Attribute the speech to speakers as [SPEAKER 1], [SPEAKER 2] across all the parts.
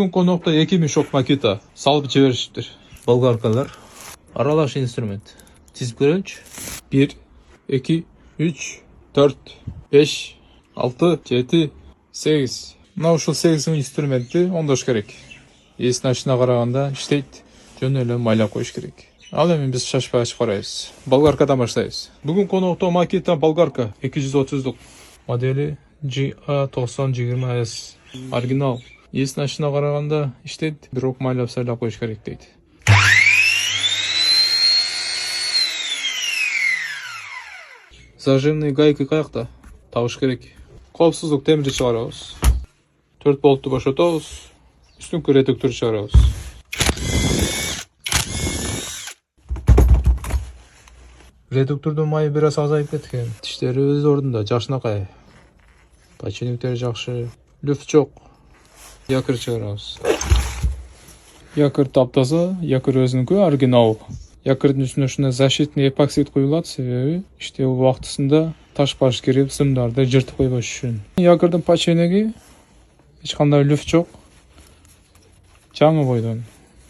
[SPEAKER 1] Бүгүн конокто 2 мешок макета салып жиберишиптир. Болгаркалар, аралаш инструмент. Тизип көрөйүнчү. 1, 2, 3, 4, 5, 6, 7, 8. Мына ушул 8 инструментти оңдош керек. Эсин ачына караганда иштейт. Жөн эле майлап коюш керек. Ал эми биз шашпай ачып карайбыз. Болгаркадан баштайбыз. Бүгүн конокто макета болгарка 230 модели GA9020S. Оригинал. Эсин ачына караганда иштейт, бирок майлап сайлап коюш керек дейт. Зажимный гайка каякта? Табыш керек. Коопсуздук темирди чыгарабыз. 4 болтту бошотобуз. Үстүңкү редуктор чыгарабыз. Редуктордун майы бир аз азайып кеткен. Тиштери өз ордунда, жакшынакай. Подшипниктери жакшы. Люфт жок. Якыр чыгарабыз. Якыр таптаза, якыр өзүнүкү оригинал. Якырдын үстүнө ушундай защитный эпоксид куюлат, себеби иштөө убактысында таш-баш кирип сымдарды жыртып койбош үчүн. Якырдын подшипниги эч кандай люфт жок. Жаңы бойдон.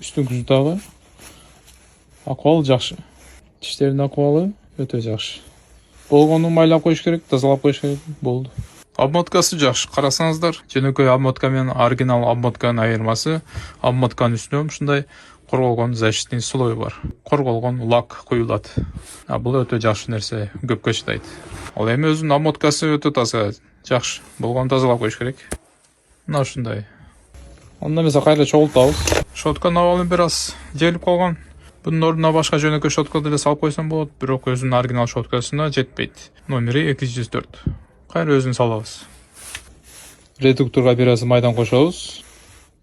[SPEAKER 1] Үстүңкүсү дагы акыбалы жакшы. Тиштердин акыбалы өтө жакшы. Болгону майлап коюш керек, тазалап коюш керек. Болду. Обмоткасы жакшы. Карасаңыздар, жөнөкөй обмотка менен оригинал обмотканын айырмасы, обмотканын үстүнө ушундай корголгон защитный слой бар. Корголгон лак куюлат. Бул өтө жакшы нерсе, көпкө чыдайт. Ал эми өзүнүн обмоткасы өтө таза, жакшы. Болгону тазалап коюш керек. Мына ушундай. Анда эмесе кайра чогултабыз. Щотканын абалы бир аз желип калган. Bunun ордуна башка жөнөкөй щотка деле салып койсом болот, бирок өзүнүн оригинал щоткасына жетпейт. Номери 204. Кайра өзүн салабыз. Редукторга бир аз майдан кошобуз.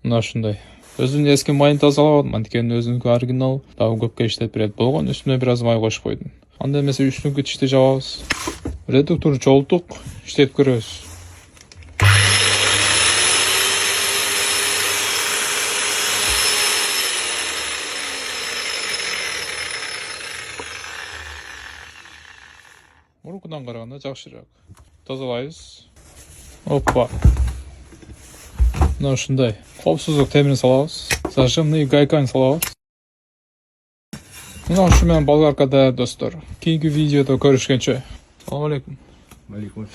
[SPEAKER 1] Мына ушундай. Өзүнүн эски майын тазалап атам, анткени өзүнүкү оригинал дагы көпкө иштеп берет. Болгон үстүнө бир аз май кошуп койдум. Анда эмесе үстүңкү тишти жабабыз. Редукторду чогулттук, иштеп көрөбүз. Мурункудан караганда жакшыраак. Тазалайбыз. Опа. Мына ушундай. Коопсуздук темирин салабыз. Зажимный гайканы салабыз. Мына ушу менен болгаркада достор. Кийинки видеодо көрүшкөнчө. Салам алейкум.